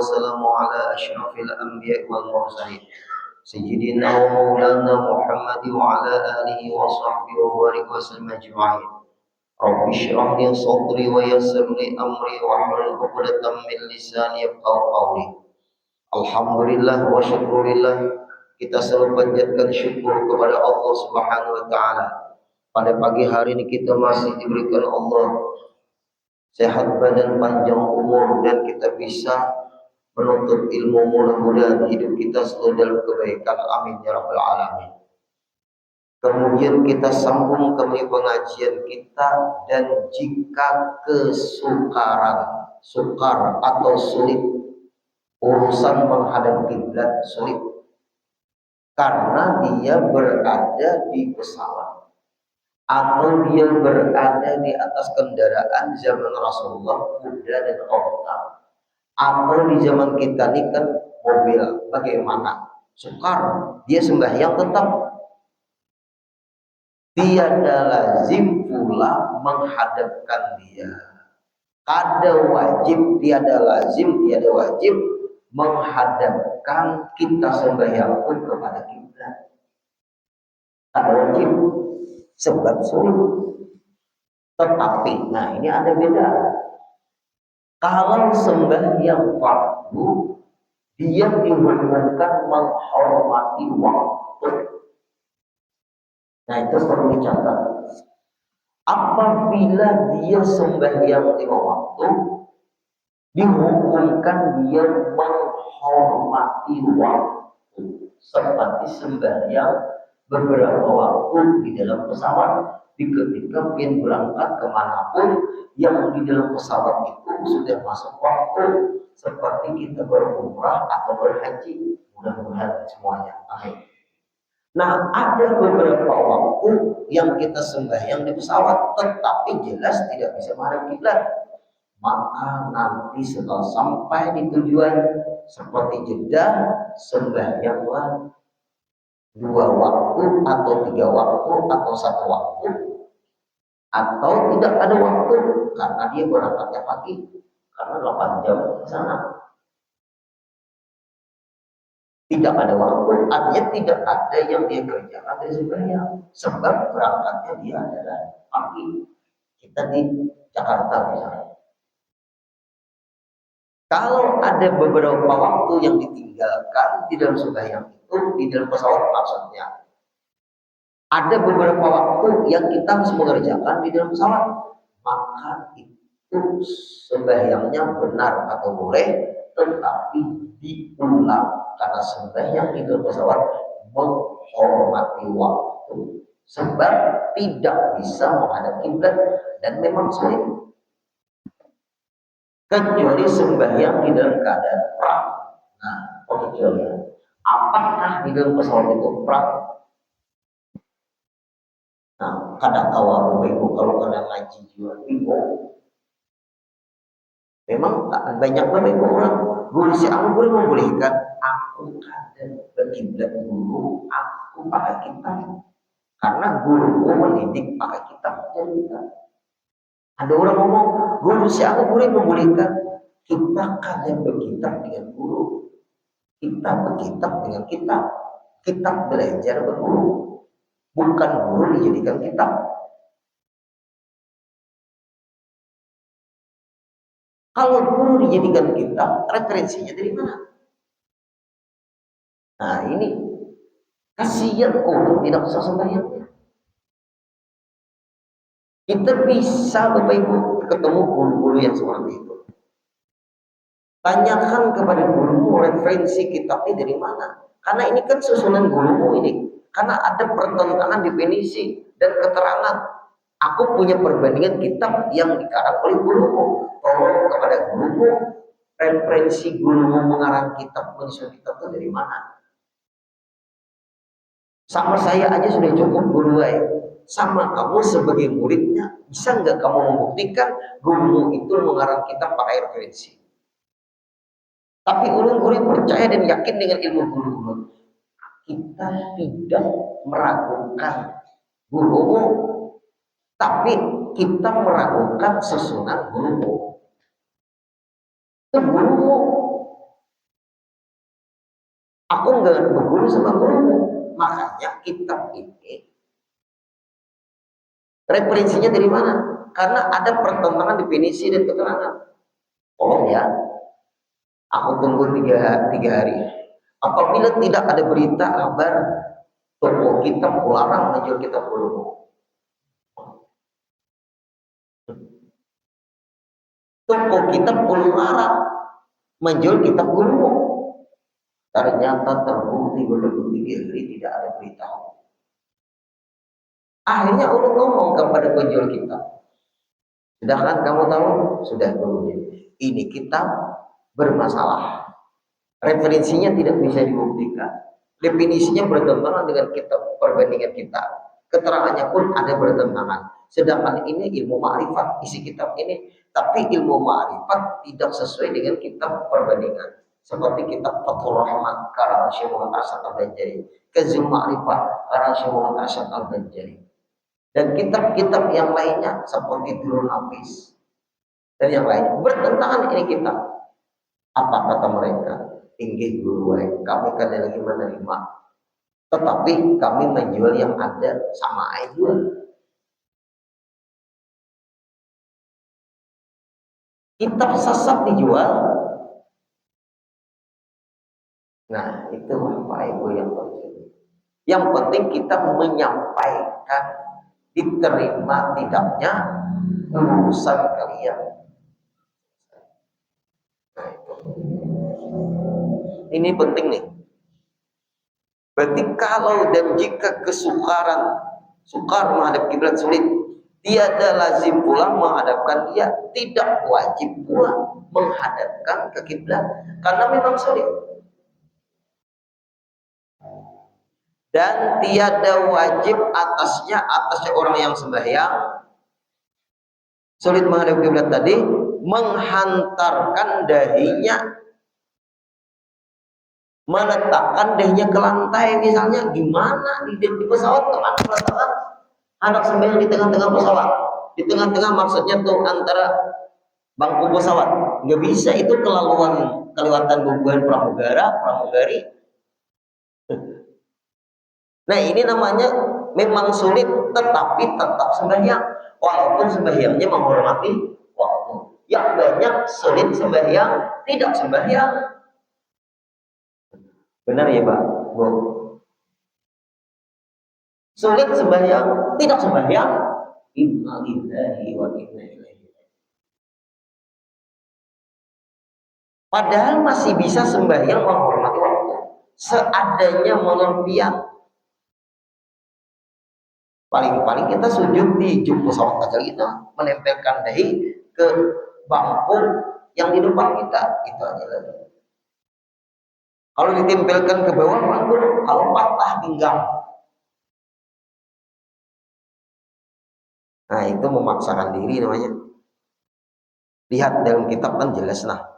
والسلام على أشرف الأنبياء والمرسلين سيدنا ومولانا محمد وعلى آله وصحبه وبارك وسلم أجمعين. رب اشرح لي صدري ويسر لي أمري واحلل عقدة من لساني يفقهوا قولي. Alhamdulillah wa syukurillah, kita selalu panjatkan syukur kepada Allah Subhanahu wa taala. Pada pagi hari ini kita masih diberikan Allah sehat badan, panjang umur, dan kita bisa menuntut ilmu. Mudah-mudahan hidup kita selalu dalam kebaikan, amin ya rabbal alamin. Kemudian kita sambung kembali pengajian kita, dan jika sukar atau sulit urusan menghadap kiblat, sulit karena dia berada di pesawat atau dia berada di atas kendaraan zaman Rasulullah, kuda dan onta, atau di zaman kita ini kan mobil, bagaimana? Sukar, dia sembahyang tetap. Tiada lazim pula menghadapkan dia. Kada wajib, tiada lazim, tiada wajib menghadapkan kita sembahyang pun kepada kiblat. Kada wajib, sebab sulit. Tetapi, nah ini ada beda. Kalau sembahyang fardu, dia dihukumkan menghormati waktu. Nah itu perlu dicatat. Apabila dia sembahyang lima waktu, dihukumkan dia menghormati waktu, seperti sembahyang beberapa waktu di dalam pesawat. Ketika ingin berangkat kemanapun yang di dalam pesawat itu sudah masuk waktu, seperti kita berumrah atau berhaji, mudah-mudahan semuanya, amin. Nah, ada beberapa waktu yang kita sembahyang di pesawat, tetapi jelas tidak bisa menghadap kiblat. Maka nanti setelah sampai di tujuan, seperti Jeddah, sembahyanglah 2 waktu atau 3 waktu atau 1 waktu, atau tidak ada waktu karena dia berangkatnya pagi, karena 8 jam di sana. Tidak ada waktu, artinya tidak ada yang dia kerjakan dari sembahyang, sebab berangkatnya dia adalah pagi. Kita di Jakarta misalnya. Kalau ada beberapa waktu yang ditinggalkan di dalam sembahyang itu, di dalam pesawat maksudnya, ada beberapa waktu yang kita harus mengerjakan di dalam pesawat, maka itu sembahyangnya benar atau boleh, tetapi diulang. Karena sembahyang di dalam pesawat menghormati waktu, sebab tidak bisa menghadap kiblat dan memang sulit. Kecuali sembahyang di dalam keadaan perang. Nah, kecuali apakah di dalam pesawat itu perang? Nah, kadang kawal ibu kalau kadang ngaji juga bingung. Memang banyak banget orang guru si aku boleh membolehkan. Aku kadang berkiblat dulu, aku pakai kitab, karena guruku mendidik pakai kitab dan kita. Ada orang ngomong guru si aku boleh membolehkan. Kita kadang berkitab dengan guru, kita berkitab dengan kitab. Kitab belajar berguru, bukan guru dijadikan kitab. Kalau guru dijadikan kitab, referensinya dari mana? Nah ini kasihan orang tidak usah sembahyangnya. Kita bisa Bapak Ibu ketemu guru-guru yang seperti itu. Tanyakan kepada gurumu referensi kitabnya dari mana. Karena ini kan susunan gurumu ini. Karena ada pertentangan definisi dan keterangan. Aku punya perbandingan kitab yang dikarang oleh gurumu. Tolong kepada gurumu, referensi gurumu mengarang kitab, menyusun kitab itu dari mana? Sama saya aja sudah cukup guru saya. Sama kamu sebagai muridnya, bisa nggak kamu membuktikan gurumu itu mengarang kitab pakai referensi? Tapi guru-guru percaya dan yakin dengan ilmu guru-guru. Kita tidak meragukan gurumu, tapi kita meragukan susunan gurumu. Itu gurumu. Aku nggak berguru sama gurumu. Makanya kitab ini referensinya dari mana? Karena ada pertentangan definisi dan keterangan. Tolong ya, aku tunggu tiga hari. Apabila tidak ada berita kabar toko kitab melarang menjual kitab gurumu, toko kitab melarang menjual kitab gurumu, ternyata terbukti berlaku 3 hari tidak ada berita. Akhirnya ulun ngomong kepada penjual kitab, sedangkan kamu tahu sudah turun ini kitab bermasalah, referensinya tidak bisa dibuktikan, definisinya bertentangan dengan kitab perbandingan kita, keterangannya pun ada bertentangan. Sedangkan ini ilmu ma'rifat isi kitab ini, tapi ilmu ma'rifat tidak sesuai dengan kitab perbandingan. Seperti kitab Fathur Rahman karang Syekh Muhammad Asy'ad Al-Banjari, Kanzul Ma'rifat karang Syekh Muhammad Asy'ad Al-Banjari, dan kitab-kitab yang lainnya seperti Durrul Nafis dan yang lainnya bertentangan ini kitab. Apa kata mereka? Inggih guru, kami kada lagi menerima, tetapi kami menjual yang ada sama aja. Kitab sesat dijual. Nah, itu Bapak Ibu yang terjadi. Yang penting kita menyampaikan, diterima tidaknya urusan kalian. Nah, itu. Ini penting nih. Berarti kalau dan jika sukar menghadap kiblat sulit, tiada lazim pula menghadapkan dia, tidak wajib pula menghadapkan ke kiblat karena memang sulit. Dan tiada wajib atasnya orang yang sembahyang sulit menghadap kiblat tadi menghantarkan dahinya, meletakkan dahinya ke lantai. Misalnya gimana di pesawat, kemana meletakkan anak sembahyang di tengah-tengah pesawat, di tengah-tengah maksudnya tuh antara bangku pesawat, nggak bisa, itu kelewatan bubuhan pramugari. Nah, ini namanya memang sulit tetapi tetap sembahyang, walaupun sembahyangnya menghormati waktu. Yang banyak sulit sembahyang, tidak sembahyang. Benar ya Pak? Bu? Sulit sembahyang, tidak sembahyang. Inna lillahi wa inna ilaihi raji'un. Padahal masih bisa sembahyang menghormati waktu, seadanya pengertian. Paling-paling kita sujud di juk pesawat aja, kita menempelkan dahi ke bangku yang di depan kita, itu aja lagi. Kalau ditempelkan ke bawah bangku, kalau patah pinggang, nah itu memaksakan diri namanya. Lihat dalam kitab kan jelas nah.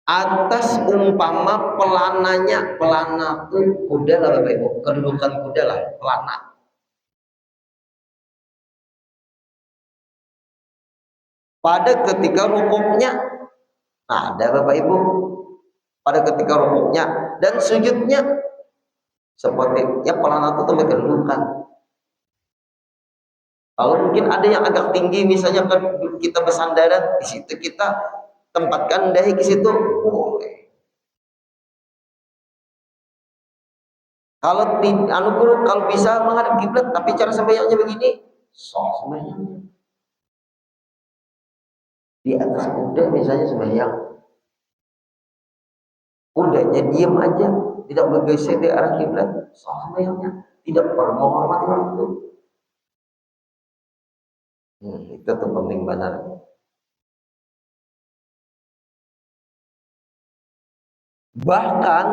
Atas umpama pelananya, pelana tuh kuda lah Bapak Ibu, kedudukan kuda lah, pelana. Pada ketika rukuknya, nah ada Bapak Ibu, pada ketika rukuknya dan sujudnya, seperti ya pelana itu sampai kedudukan. Kalau mungkin ada yang agak tinggi, misalnya kita bersandaran di situ, kita tempatkan dahi ke situ, boleh. Kalau kalau bisa menghadap kiblat tapi cara sembahyangnya begini, sah sembahyangnya. Di atas kuda misalnya sembahyang, kudanya diam aja, tidak bergeser di arah kiblat, sah sembahyangnya, tidak perlu menghormati waktu. Itu tuh penting benar. Bahkan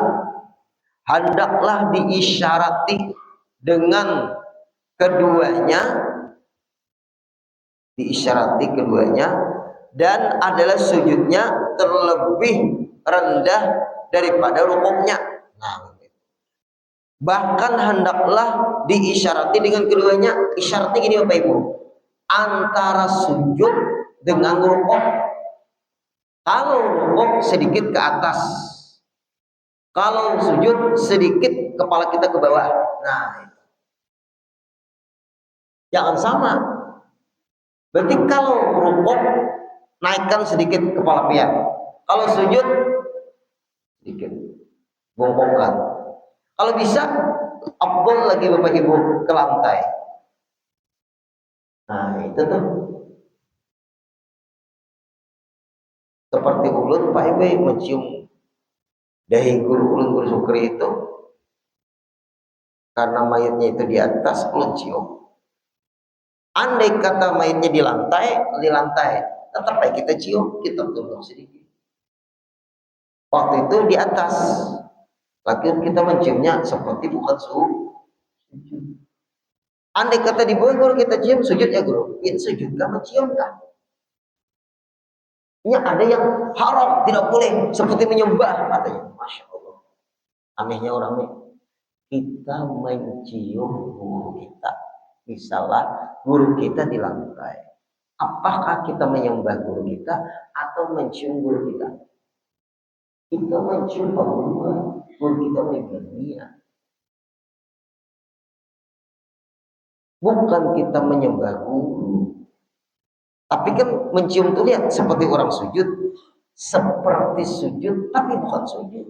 hendaklah diisyarati dengan keduanya, dan adalah sujudnya terlebih rendah daripada rukuknya. Nah, bahkan hendaklah diisyarati dengan keduanya. Isyaratnya gini Bapak Ibu, antara sujud dengan rukuk Kalau rukuk sedikit ke atas, kalau sujud sedikit kepala kita ke bawah. Nah, jangan sama. Berarti kalau rukuk naikkan sedikit kepala pian. Kalau sujud sedikit bongkokkan. Kalau bisa, abdul lagi Bapak Ibu ke lantai. Nah, itu tuh seperti ulut Pak Ibu mencium dahi guru ulun guru sukri itu, karena mayatnya itu di atas, ulun cium. Andai kata mayatnya di lantai, tetap baik kita cium, kita tunduk sedikit. Waktu itu di atas, lagi kita menciumnya seperti bukan sujud. Andai kata di bawah guru kita cium, sujud ya guru, ini sujud kan mencium kan? Ini ada yang haram, tidak boleh, seperti menyembah katanya. Masya Allah, anehnya orang ini. Kita mencium guru kita, misalnya guru kita di lantai, apakah kita menyembah guru kita atau mencium guru kita? Kita mencium guru kita meninggal dunia, bukan kita menyembah guru. Tapi kan mencium itu lihat seperti orang sujud, seperti sujud tapi bukan sujud.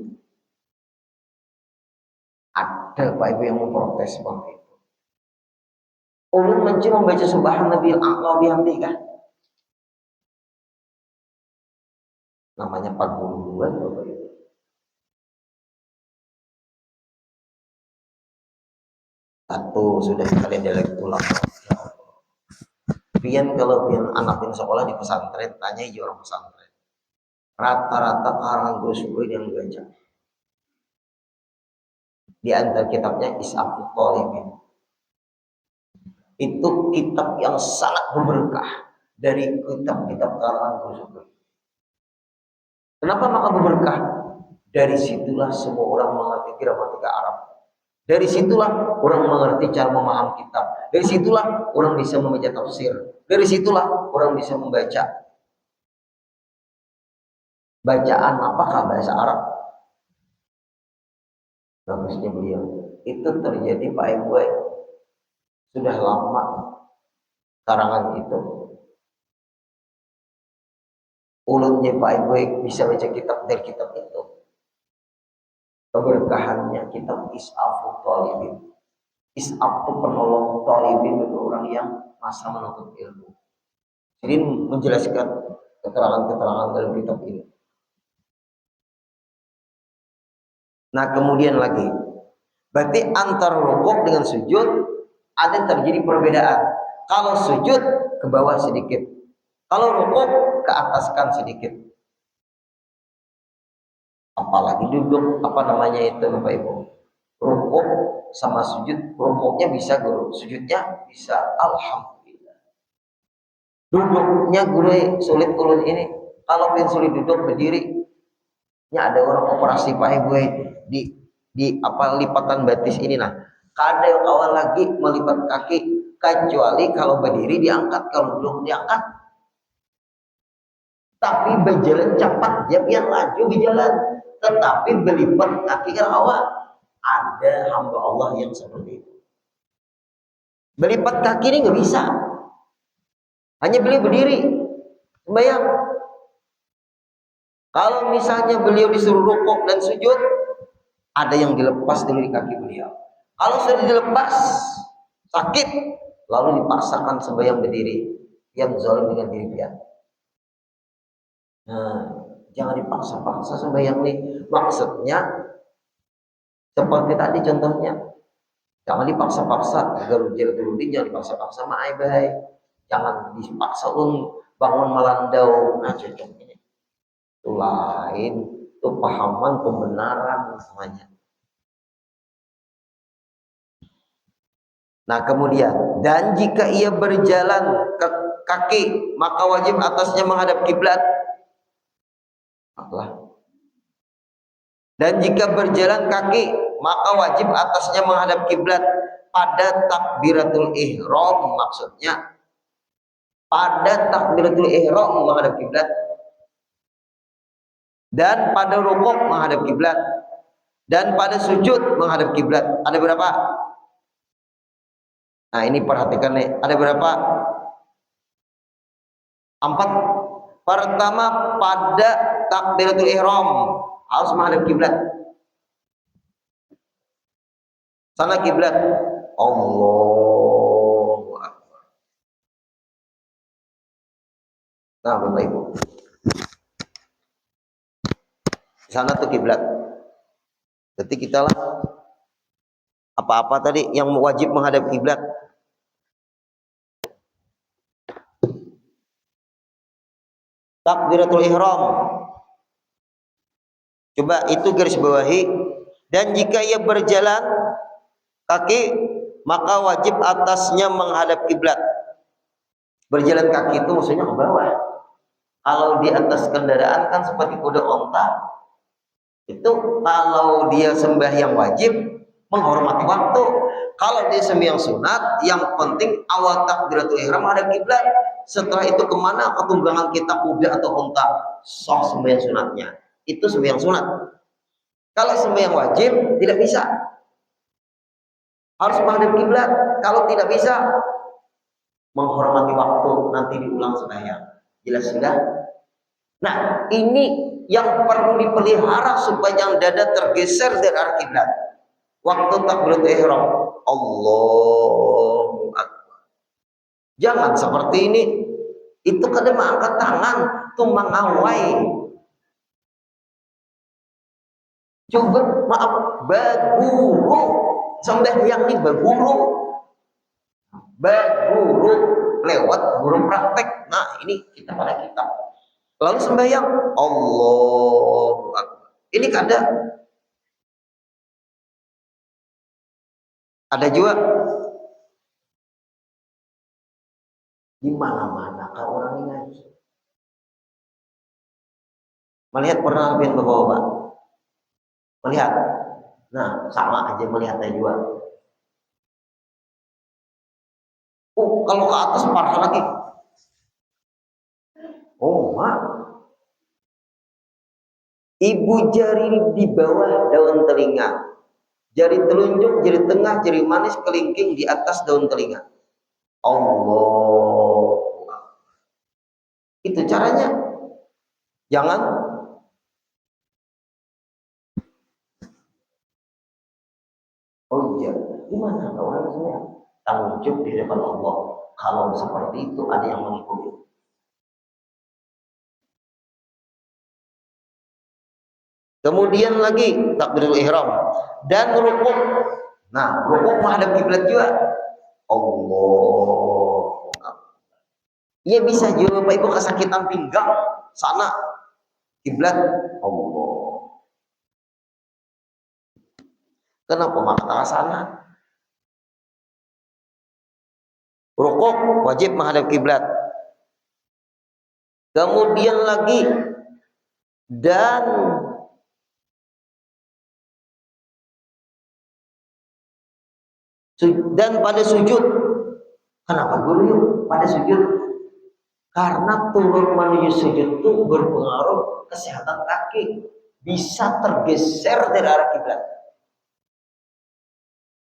Ada Pak Ibu yang memprotes seperti itu. Ulun mencium membaca subhanallahi a'la bihamdi kan? Namanya paguluan Bapak Ibu. Satu sudah sekalian dialek ulang. Pian kalau pian anak pian sekolah di pesantren, tanya aja orang pesantren. Rata-rata karangan guru syukri yang dibaca. Di antara kitabnya Is'afut Thalibin. Itu kitab yang sangat berberkah dari kitab-kitab karangan guru syukri. Kenapa maka berberkah? Dari situlah semua orang mengerti gramatika Arab. Dari situlah orang mengerti cara memahami kitab. Dari situlah orang bisa membaca tafsir. Dari situlah orang bisa membaca bacaan apakah bahasa Arab. Bagusnya beliau. Itu terjadi Pak Ibu sudah lama karangan itu. Ulunnya Pak Ibu bisa baca kitab dari kitab itu. Keberkahannya kitab Is'afut Thalibin. Is'af itu penolong, Thalibin itu orang yang masa menuntut ilmu. Jadi menjelaskan keterangan-keterangan dalam kitab ini. Nah kemudian lagi, berarti antara rukuk dengan sujud ada terjadi perbedaan. Kalau sujud ke bawah sedikit, kalau rukuk ke ataskan sedikit. Apalagi duduk, apa namanya itu Bapak Ibu? Rukuk sama sujud, rukuknya bisa guru, sujudnya bisa. Alhamdulillah. Duduknya guru sulit ulun ini. Kalau pengen sulit duduk berdiri, ya ada orang operasi Pak Ibu di apa lipatan batis ini nah. Kada yang awal lagi melipat kaki, kecuali kalau berdiri diangkat, kalau duduk diangkat. Tapi berjalan cepat, dia biar laju berjalan. Tetapi berlipat kaki ke awal. Ada hamba Allah yang seperti itu. Berlipat kaki ini nggak bisa. Hanya beliau berdiri. Bayang. Kalau misalnya beliau disuruh rukuk dan sujud, ada yang dilepas dari kaki beliau. Kalau sudah dilepas, sakit, lalu dipaksakan sembahyang berdiri. Yang zalim dengan diri dia. Nah, jangan dipaksa-paksa sembahyang nih. Maksudnya seperti tadi contohnya, jangan dipaksa-paksa agar ujar-ujar jangan dipaksa-paksa sama baik. Jangan dipaksa bangun melandau. Nah contohnya itu lain, itu pahaman pembenaran namanya. Nah kemudian, dan jika ia berjalan ke kaki, maka wajib atasnya menghadap kiblat. Dan jika berjalan kaki, maka wajib atasnya menghadap kiblat pada takbiratul ihram, maksudnya pada takbiratul ihram menghadap kiblat. dan pada rukuk menghadap kiblat, dan pada sujud menghadap kiblat. Ada berapa? Nah, ini perhatikan nih. Ada berapa? 4. Pertama, pada takbiratul ihram harus menghadap kiblat. Sana kiblat. Allahu Akbar. Nah, Bapak Ibu. Di sana tuh kiblat. Berarti kita lah apa-apa tadi yang wajib menghadap kiblat. Takbiratul ihram. Coba itu garis bawahi. Dan jika ia berjalan kaki, maka wajib atasnya menghadap kiblat. Berjalan kaki itu maksudnya ke bawah. Kalau di atas kendaraan kan seperti kuda onta. Itu kalau dia sembahyang wajib menghormati waktu. Kalau dia sembahyang sunat, yang penting awal takbiratul ihram menghadap kiblat. Setelah itu kemana ketunggangan kita, kuda atau onta, sah sembahyang sunatnya. Itu sembahyang sunat. Kalau sembahyang wajib tidak bisa, harus menghadap kiblat. Kalau tidak bisa, menghormati waktu, nanti diulang sembahyang. Jelas sudah? Nah, ini yang perlu dipelihara supaya dada tergeser dari arah kiblat. Waktu takbiratul ihram, Allahu Akbar. Jangan seperti ini. Itu kadang angkat tangan, tumbang awai. Coba maaf, baguru. Sembahyang ini baguru. Baguru lewat guru praktek. Nah, ini kita pada kitab. Lalu sembahyang, Allahu Akbar. Ini ada juga di mana-mana kalau orang ini ngaji. Melihat pernah yang bapak-bapak? Melihat. Nah, sama aja melihatnya juga. Kalau ke atas parah lagi. Oh, mak. Ibu jari di bawah daun telinga. Jari telunjuk, jari tengah, jari manis, kelingking di atas daun telinga. Allah. Itu caranya. Jangan iya, gimana orang semua tanggung jawab di depan Allah. Kalau seperti itu ada yang mengikuti. Kemudian lagi takbiratul ihram dan rukuk. Nah, rukuk menghadap kiblat juga. Allah. Iya bisa juga Bapak Ibu kesakitan pinggang sana kiblat Allah. Kenapa makna sana? Rukuk wajib menghadap kiblat. Kemudian lagi dan pada sujud. Kenapa guru pada sujud? Karena turun menuju sujud itu berpengaruh kesehatan kaki, bisa tergeser dari arah kiblat.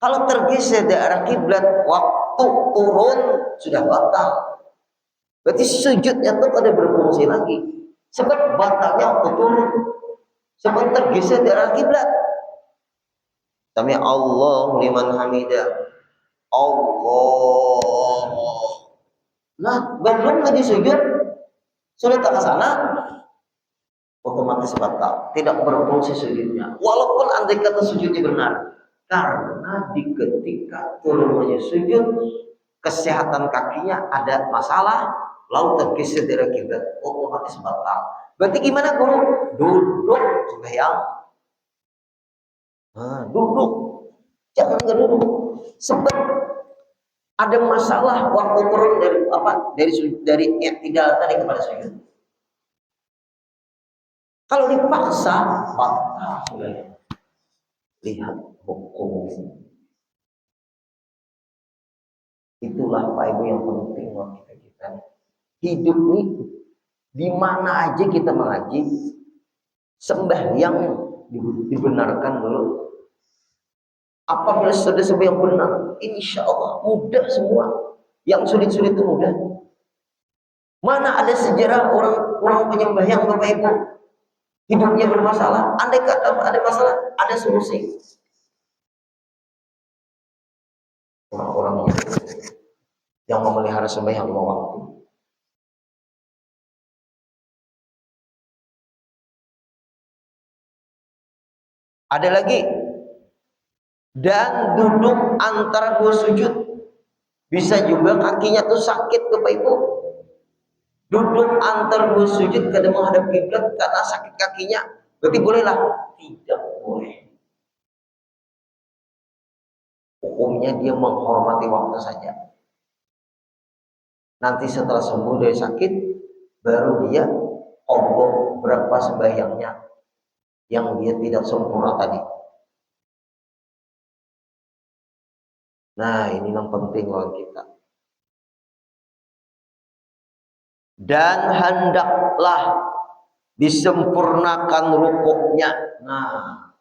Kalau tergeser dari arah kiblat, waktu turun sudah batal. Berarti sujudnya tuh ada berfungsi lagi. Sebab batalnya waktu turun, sebab tergeser dari arah kiblat. Sami Allah liman hamidah. Allah. Nah, belum lagi sujud, sudah tak ke sana, otomatis batal, tidak berfungsi sujudnya. Walaupun andai kata sujudnya benar, karena di ketika turun menuju sujud, kesehatan kakinya ada masalah, lalu tergeser dari kiblat, otomatis batal. Berarti gimana guru? Duduk sembahyang. Nah, duduk, jangan duduk. Sebab ada masalah waktu turun dari i'tidal tadi kepada sujud. Kalau dipaksa, batal. Lihat hukum. Itulah Pak Ibu yang penting buat kita. Hidup ini di mana aja kita mengaji, sembahyang dibenarkan dulu. Apabila sudah sembahyang benar, insya Allah mudah semua. Yang sulit-sulit itu mudah. Mana ada sejarah orang penyembahyang Bapak Ibu hidupnya bermasalah? Andai kata ada masalah, ada solusi. Orang-orang yang memelihara sembahyang 5 waktu. Ada lagi, dan duduk antara 2 sujud. Bisa juga kakinya tuh sakit Bapak Ibu. Duduk antara 2 sujud kadang menghadap kiblat karena sakit kakinya. Berarti bolehlah? Tidak boleh. Hukumnya dia menghormati waktu saja. Nanti setelah sembuh dari sakit, baru dia obok berapa sembahyangnya yang dia tidak sempurna tadi. Nah, ini yang penting buat kita. Dan hendaklah disempurnakan rukuknya. Nah,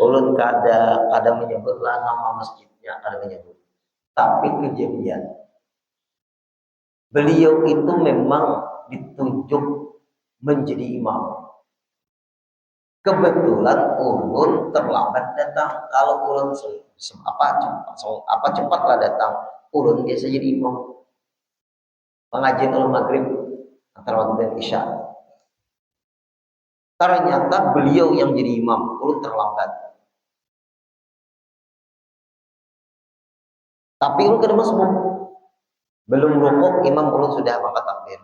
ulun kada menyebutlah nama masjidnya, kada menyebut. Tapi kejadian beliau itu memang ditunjuk menjadi imam. Kebetulan ulun terlambat datang. Kalau ulun cepatlah datang, ulun biasa jadi imam. Pengajian ulun maghrib antara maghrib dan isya. Ternyata beliau yang jadi imam, ulun terlambat. Tapi ulun kada masuk. Belum rukuk, imam ulun sudah angkat takbir.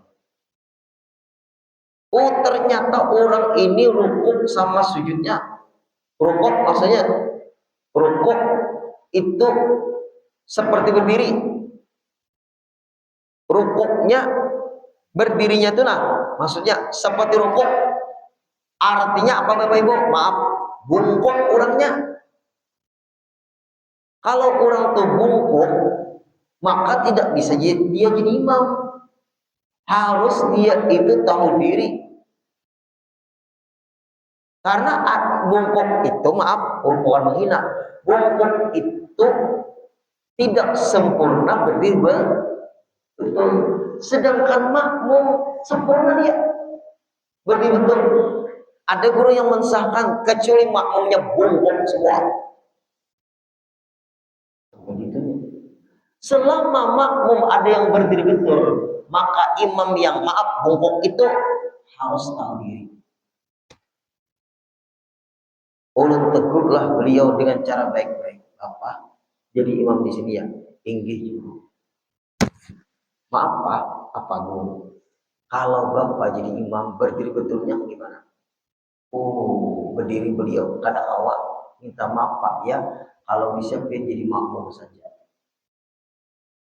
Oh, ternyata orang ini rukuk sama sujudnya. Rukuk maksudnya rukuk itu seperti berdiri. Rukuknya berdirinya itu maksudnya seperti rukuk. Artinya apa Bapak Ibu? Maaf, bungkuk orangnya. Kalau orang tuh bungkuk, maka tidak bisa dia jadi imam. Harus dia itu tahu diri. Karena bungkuk itu, maaf, bukan menghina. Bungkuk itu tidak sempurna berdiri betul. Sedangkan makmum sempurna dia berdiri betul. Ada guru yang mensahkan kecuali makmumnya bungkuk semua. Begitu. Selama makmum ada yang berdiri betul, maka imam yang bungkuk itu harus tahu diri. Ulun tegurlah beliau dengan cara baik-baik. Apa? Jadi imam di sini ya, inggih juga. Maaf Pak, apa guru? Kalau Bapak jadi imam berdiri betulnya gimana? Oh, berdiri beliau. Kata awak, minta maaf Pak ya, kalau bisa jadi makmum saja.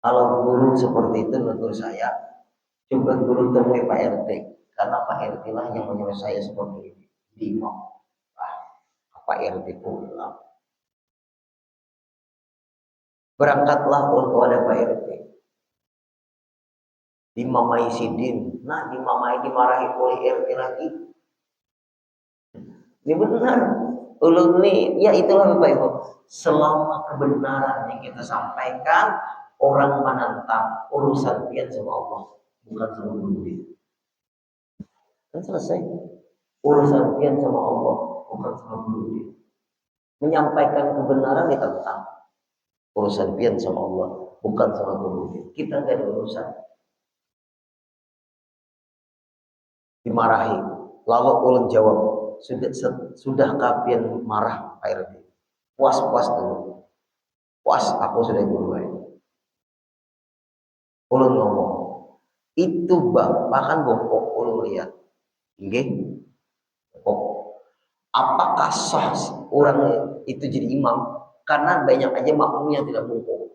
Kalau guru seperti itu menurut saya, coba guru temui Pak RT, karena Pak RT lah yang menyuruh saya seperti ini di imam. Pak RT pulang. Berangkatlah kepada Pak RT. Dimamai sidin. Nah, dimamai dimarahi oleh RT lagi. Ini benar. Ulun nih, ya itulah Bapak Ibu. Selama kebenaran yang kita sampaikan, orang menantang urusan dia sama Allah, bukan sama dunia. Kan selesai. Urusan dia sama Allah, bukan sama dunia. Menyampaikan kebenaran ditentang. Urusan pian sama Allah, bukan sama dunia. Kita nggak ada urusan. Dimarahi, lalu ulun jawab, sudah kapian marah Pak RT? Puas dulu. Puas, aku sudah duluan. Ulun ngomong, itu Bapak kan bongkok, ulun lihat. Nggih. Oh, apakah sah orang itu jadi imam? Karena banyak aja makmum yang tidak bungkuk.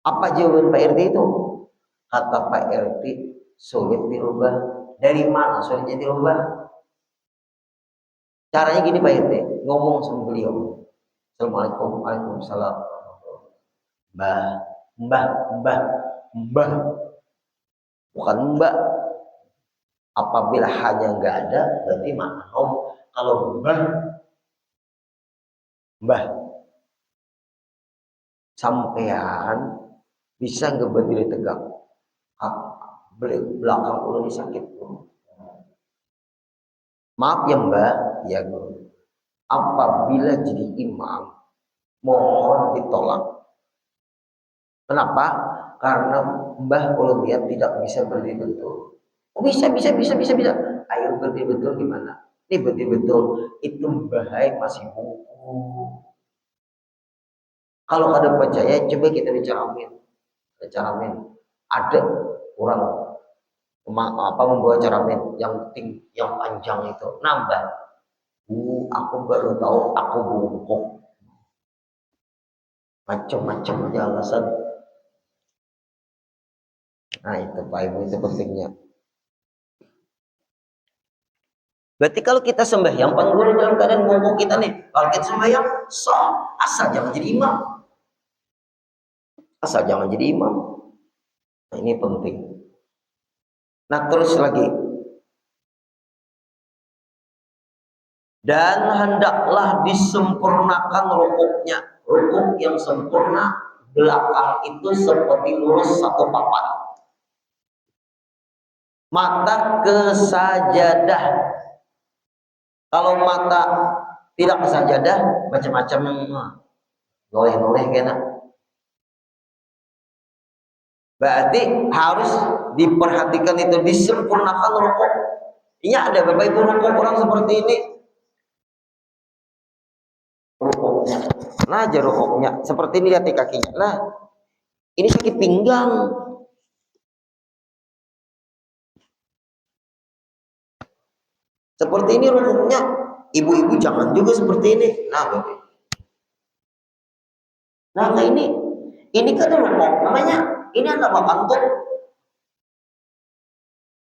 Apa jawaban Pak RT itu? Kata Pak RT, sulit dirubah. Dari mana sulitnya dirubah? Caranya gini Pak RT, ngomong sama beliau. Assalamualaikum, waalaikumsalam. Mbah. Bukan Mbak. Apabila hanya nggak ada, berarti manom. Kalau mbah sampean bisa nggak berdiri tegak? Belakang ulun sakit. Maaf ya mbak, ya guru. Apabila jadi imam, mohon ditolak. Kenapa? Karena mbah kalau lihat tidak bisa berdiri betul. Oh, bisa. Ayo berdiri betul gimana? Ini berdiri betul, itu bahaya masih buku. Kalau kada percaya, coba kita bicarain. Ada orang membawa caramin yang panjang itu nambah. Aku baru tahu, aku bungkuk. Macam-macam aja alasan. Nah itu Pak Ibu, itu pentingnya. Berarti kalau kita sembahyang, pengguru dalam keadaan bungkuk kita nih. Kalau kita sembahyang, asal jangan jadi imam. Nah ini penting. Nah terus lagi. Dan hendaklah disempurnakan rukuknya. Rukuk yang sempurna, belakang itu seperti lurus satu papan. Mata ke sajadah. Kalau mata tidak ke sajadah, macam-macam noleh-noleh kena. Berarti harus diperhatikan itu, disempurnakan rukuk. Ini ada Bapak Ibu rukuk orang seperti ini. Rukuknya. Nah aja rukuknya. Seperti ini lihat di kakinya. Nah ini sakit pinggang. Seperti ini rukuknya. Ibu-ibu jangan juga seperti ini. Nah Bapak. Nah ini kan rukuk. Namanya ini anak bakantuk.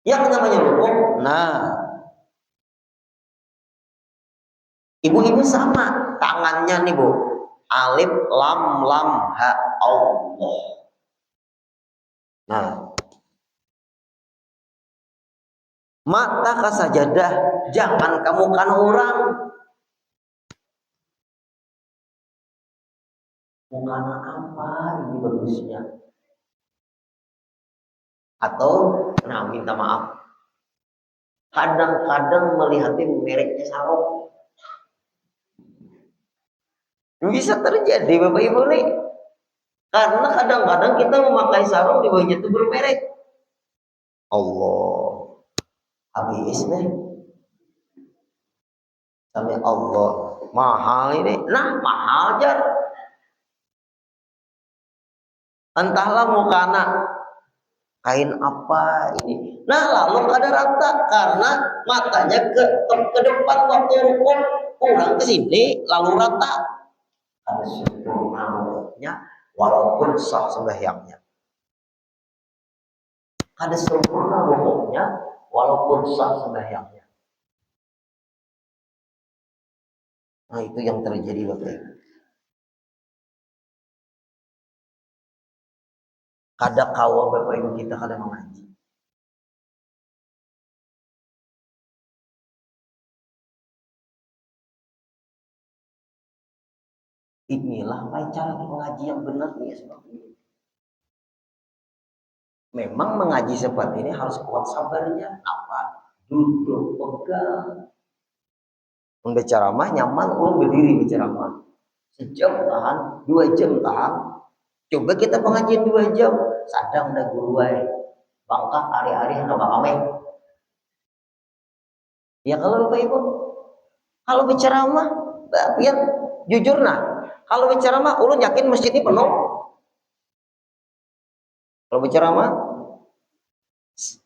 Yang namanya rukuk. Nah ibu-ibu sama tangannya nih Bu. Alif lam ha Allah. Nah mata ke sajadah, jangan kamu kan orang. Bukan apa ini bagusnya. Atau nah minta maaf. Kadang-kadang melihatnya mereknya sarung. Bisa terjadi Bapak Ibu nih. Karena kadang-kadang kita memakai sarung di bawahnya itu bermerek. Allah. Habis nih. Sampai Allah. Mahal ini. Nah, mahal jar. Entahlah mukana kain apa ini. Nah, lalu kada rata karena matanya ke depan waktu rukun, pulang ke sini lalu rata. Harus sempurna walaupun sah sembahyangnya. Ada sempurna rukuknya walaupun sah sembahyangnya. Nah itu yang terjadi Bapak Ibu. Kadang kawal Bapak Ibu kita kadang mengaji. Inilah cara mengaji yang benar nih seperti ini. Memang mengaji seperti ini harus kuat sabarnya. Apa? Duduk pegang. Berceramah nyaman, berdiri berceramah. Sejam tahan, 2 jam tahan. Coba kita pengajian 2 jam, sadang dah guruai. Bangka hari-hari hendak kami. Ya kalau Bapak Ibu, kalau berceramah, ya jujur nah. Kalau berceramah, ulun yakin masjid ini penuh. Kalau berceramah,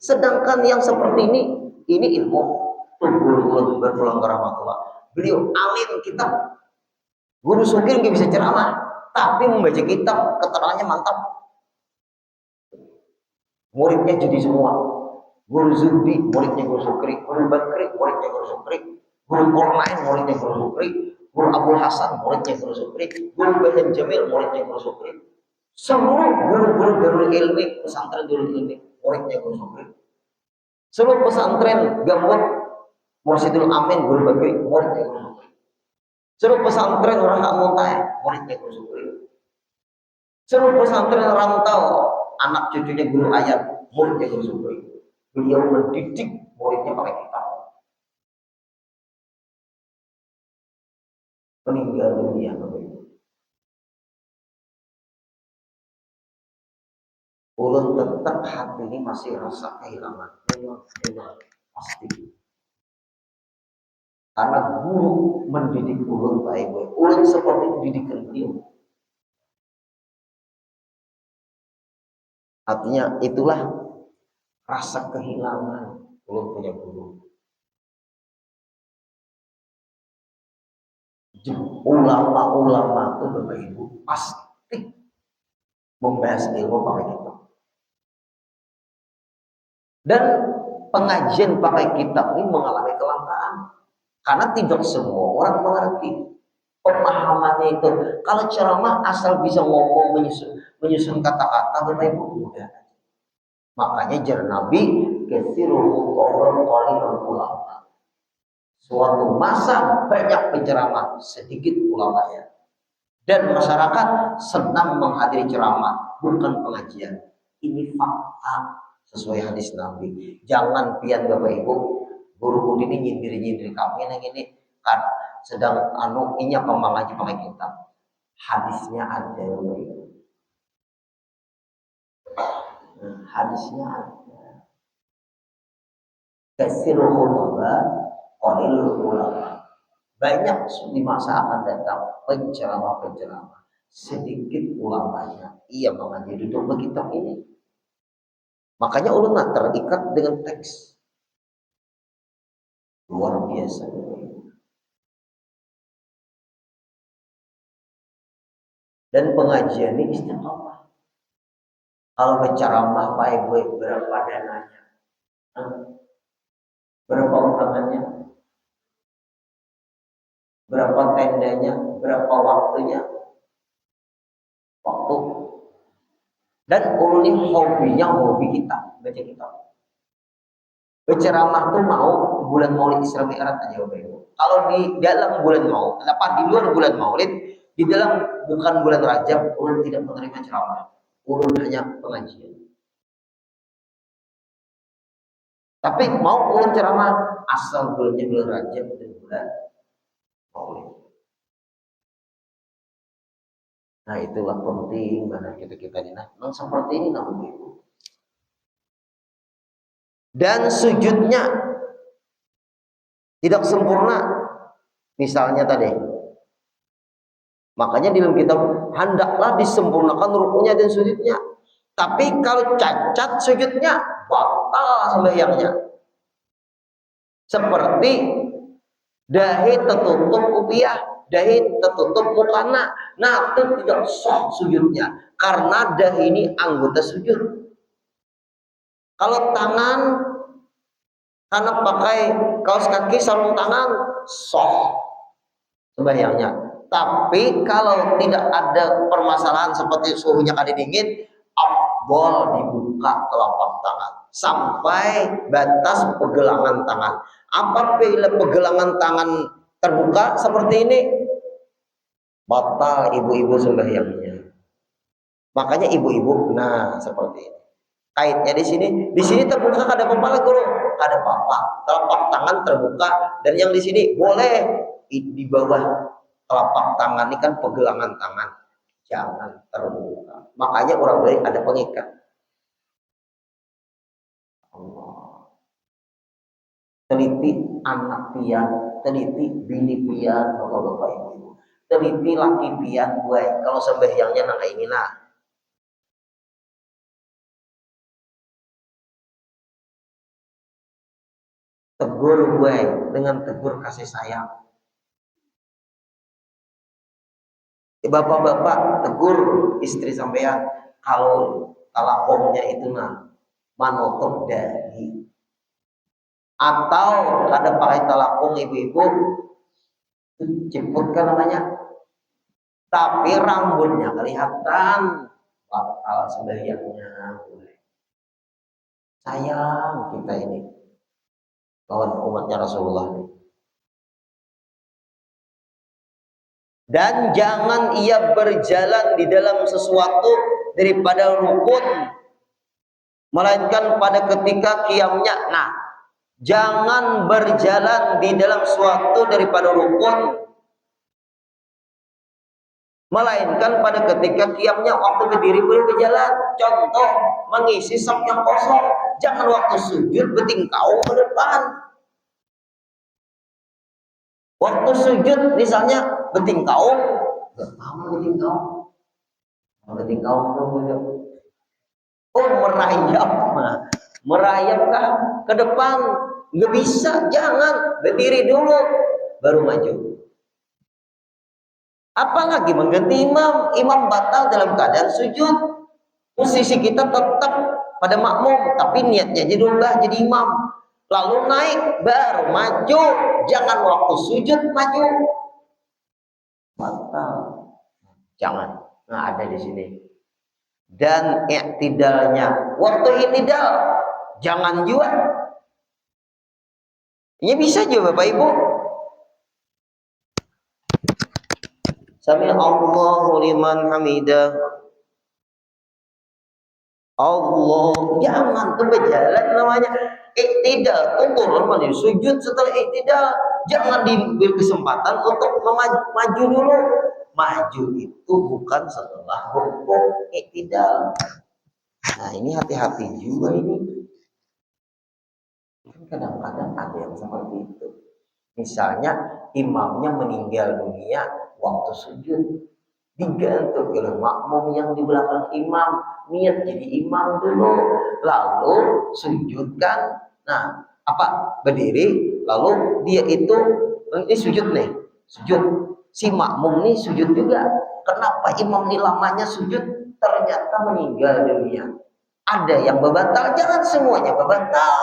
sedangkan yang seperti ini ilmu. Guru berpulang ke rahmatullah. Beliau alim kitab. Guru sugih nggak bisa ceramah, tapi membaca kitab keterangannya mantap. Muridnya jadi semua. Guru Zuhdi, muridnya Guru Sukri. Guru Bakri, muridnya Guru Sukri. Guru Kornain, muridnya Guru Sukri. Guru Abdul Hasan, muridnya Guru Sukri. Guru Bayan Jamil, muridnya Guru Sukri. Semua guru-guru Darul Ilmi, pesantren Darul Ilmi, muridnya Guru Sukri. Seluruh pesantren Gambut Mursidul Amin Guru Bakri muridnya Guru Sukri. Seluruh pesantren Raha Muntahe muridnya Guru Sukri. Seluruh pesantren Rantau anak cucunya Guru Ayat muridnya Guru Sukri. Beliau mendidik muridnya pakai kitab. Meninggal dunia. Ulun tetap hati ini masih rasa kehilangan. Memang pasti. Karena guru mendidik ulun baik-baik. Ulun seperti didikan beliau. Artinya itulah rasa kehilangan ulun punya guru. Ulama-ulama itu Bapak Ibu pasti membahas ilmu pakai kitab. Dan pengajian pakai kitab ini mengalami kelangkaan karena tidak semua orang mengerti pemahamannya itu. Kalau ceramah asal bisa ngomong menyusun kata-kata Bapak Ibu mudah. Makanya jar Nabi katsirul khutbah qalilul ulama. Suatu masa banyak penceramah, sedikit ulamanya. Dan masyarakat senang menghadiri ceramah, bukan pengajian. Ini fakta sesuai hadis Nabi. Jangan pian Bapak Ibu, guru ini nyindir-nyindir kami yang ini kan sedang ini apa mengaji pakai kitab. Hadisnya ada Bapak Ibu. Hadisnya ada. Katsirul khutbah qalilul ulama. Banyak di masa akan datang penceramah-penceramah, sedikit ulamanya. Ia mengaji duduk kitab ini. Makanya ulun terikat dengan teks. Luar biasa. Dan pengajian ini istiqomah. Kalau berceramah baik-baik berapa dananya? Berapa undangannya? Berapa tendanya? Berapa waktunya? Waktu. Dan ulun ini hobi kita baca kitab. Berceramah tuh mau bulan Maulid Isra Mi'raj aja Bapak Ibu. Kalau di dalam bulan Maulid, di luar bulan Maulid, di dalam bukan bulan Rajab, ulun tidak menerima ceramah. Ulun hanya pengajian. Tapi mau ulun ceramah asal bulannya bulan Rajab dan bulan Maulid. Nah itulah penting mana kita ini. Nah seperti ini Bapak Ibu. Dan sujudnya tidak sempurna. Misalnya tadi. Makanya di dalam kitab hendaklah disempurnakan rukunya dan sujudnya. Tapi kalau cacat sujudnya, batal sembahyangnya. Seperti dahi tertutup upiah, dahi tertutup mukana. Nah, itu tidak sah sujudnya. Karena dahi ini anggota sujud. Kalau tangan, karena pakai kaos kaki sarung tangan, sah sembahyangnya. Tapi kalau tidak ada permasalahan seperti suhunya kali dingin, boleh dibuka telapak tangan sampai batas pergelangan tangan. Apabila pergelangan tangan terbuka seperti ini, batal ibu-ibu sembahyangnya. Makanya ibu-ibu, nah seperti ini. Kaitnya di sini terbuka ada apa guru? Ada apa? Telapak tangan terbuka dan yang di sini boleh di bawah telapak tangan ini kan pergelangan tangan jangan terbuka. Makanya orang baik ada pengikat. Allah. Teliti anak pian, teliti bini pian, bapak-bapak ibu. Teliti laki pian gue. Kalau sembahyangnya nang ini nah. Tegur gue dengan tegur kasih sayang. Bapak-bapak tegur istri sampean kalau talakomnya itu nah manotok dari atau ada pakai talakong ibu-ibu jemput kan namanya tapi rambutnya kelihatan batal sembahyangnya. Sayang kita ini lawan umatnya Rasulullah. Dan jangan ia berjalan di dalam sesuatu daripada rukun, melainkan pada ketika qiyamnya. Nah, jangan berjalan di dalam suatu daripada rukun, melainkan pada ketika qiyamnya. Waktu berdiri boleh berjalan. Contoh, mengisi saf yang kosong. Jangan waktu sujud bertingkau ke depan. Waktu sujud misalnya bertingkau, nggak mau bertingkau. Bertingkau oh merayap, merayapkah ke depan? Nggak bisa, jangan, berdiri dulu baru maju. Apalagi mengganti imam, imam batal dalam keadaan sujud. Posisi kita tetap pada makmum, tapi niatnya jadi ubah jadi imam. Lalu naik baru maju, jangan waktu sujud maju. Batal. Jangan. Nah, ada di sini. Dan i'tidalnya, waktu i'tidal jangan juga. Ini bisa juga Bapak Ibu. Sami Allahu liman hamidah. Allah, jangan tuh berjalan namanya i'tidal, tuh turun maju sujud setelah i'tidal. Jangan diberi kesempatan untuk maju dulu. Maju itu bukan setelah rukuk i'tidal. Nah, ini hati-hati juga ini. Kadang-kadang ada yang seperti itu. Misalnya imamnya meninggal dunia waktu sujud, digantung oleh makmum yang di belakang imam, niat jadi imam dulu, lalu sujudkan. Nah, apa berdiri, lalu dia itu ini sujud nih, sujud. Si makmum nih sujud juga. Kenapa imam ini lamanya sujud? Ternyata meninggal dunia. Ada yang berbatal, jangan semuanya berbatal.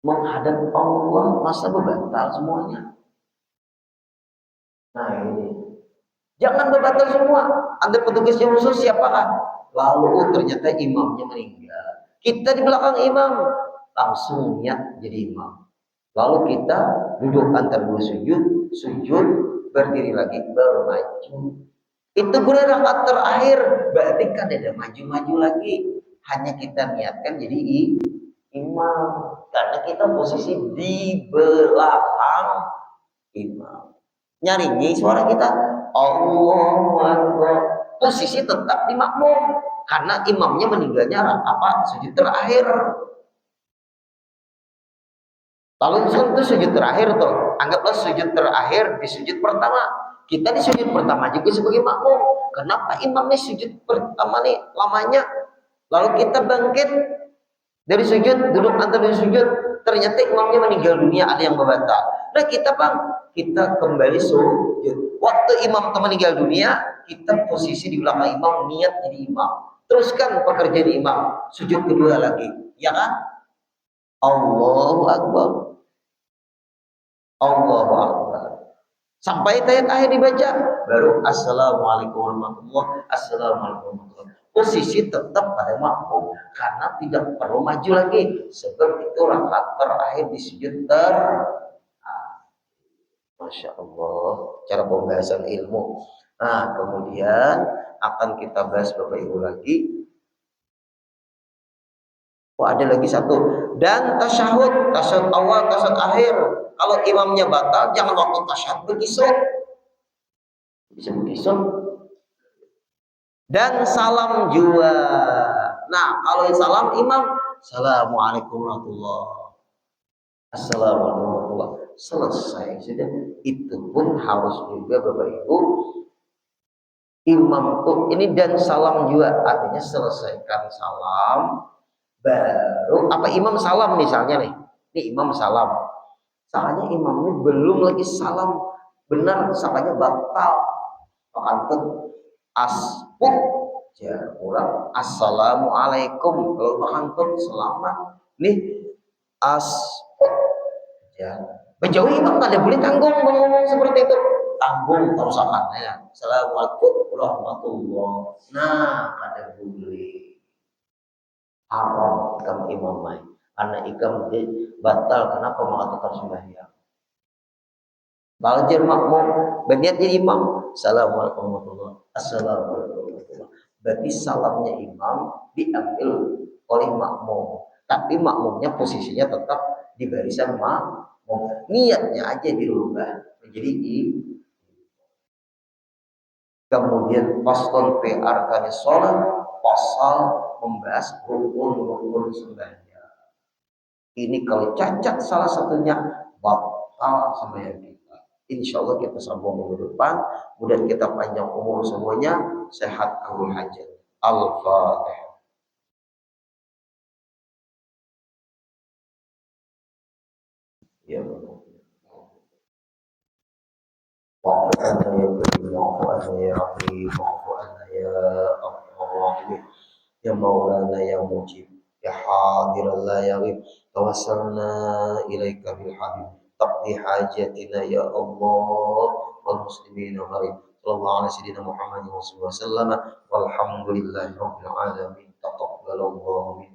Menghadap Allah masa berbatal semuanya. Nah ini, jangan berbatal semua. Anda petugas yang khusus siapakah? Lalu ternyata imamnya meninggal. Kita di belakang imam langsung niat jadi imam. Lalu kita duduk antar dua sujud, sujud, berdiri lagi, baru maju. Itu gue rakaat terakhir, berarti kan ada maju-maju lagi. Hanya kita niatkan jadi imam, karena kita posisi di belakang imam. Nyaringi suara kita Allahu Akbar, posisi tetap di makmum karena imamnya meninggalnya sujud terakhir. Lalu itu sujud terakhir tuh, anggaplah sujud terakhir di sujud pertama. Kita di sujud pertama juga sebagai makmum. Kenapa imamnya sujud pertama nih lamanya? Lalu kita bangkit dari sujud, duduk antara sujud, ternyata imamnya meninggal dunia, ada yang berbatal. Nah kita kita kembali sujud. Waktu imam meninggal dunia, kita posisi di belakang imam, niat jadi imam. Teruskan pekerjaan imam, sujud kedua lagi, ya kan? Allahu Akbar, Allahu Akbar. Sampai ayat akhir dibaca, baru Assalamualaikum warahmatullahi wabarakatuh. Posisi tetap pada makmum karena tidak perlu maju lagi. Sebab itu rakaat terakhir di sujud Masya Allah, cara pembahasan ilmu. Nah, kemudian akan kita bahas Bapak Ibu lagi. Oh, ada lagi satu. Dan tasyahud awal, tasyahud akhir. Kalau imamnya batal, jangan waktu tasyahud berkisut. Bisa berkisut. Dan salam juga. Nah, kalau salam imam, Assalamualaikum warahmatullahi. Assalamualaikum warahmatullahi. Selesai sudah. Itu pun harus juga Bapak Ibu. Imam tuh ini dan salam juga, artinya selesaikan salam. Baru apa imam salam misalnya nih. Ini imam salam. Salahnya imamnya belum lagi salam benar, salahnya batal. Maka aspuk ya kurang assalamualaikum, kalau mengantut selamat nih aspuk ya menjauh imam ada boleh tanggung ngomong seperti itu, tanggung kerusakannya. Assalamualaikum warahmatullahi. Nah ada boleh haram kamu imam Anak ikam batal kenapa maka tetap sembahyang. Balajar makmum berniat jadi imam. Assalamualaikum warahmatullahi wabarakatuh. Assalamualaikum warahmatullahi wabarakatuh. Berarti salamnya imam diambil oleh makmum. Tapi makmumnya posisinya tetap di barisan makmum. Niatnya aja dirubah menjadi imam. Kemudian pasal PR kali sholat, pasal membahas rukun-rukun sembahyang. Ini kalau cacat salah satunya batal sembahyang kita. Insya Allah kita sambung minggu depan. Kemudian kita panjang umur semuanya, sehat kabul hajat. Al-Fatihah. Ya Allah. واعف عنا يا كريم واعف عنا يا رحيم واعف عنا يا ارحم الراحمين يا مولانا يا مجيب يا حاضر لا يغيب توسلنا اليك بالحبيب تقضي حاجاتنا يا الله والمسلمين غريب صلى الله على سيدنا محمد وصحبه وسلم والحمد لله رب العالمين تقبل الله منا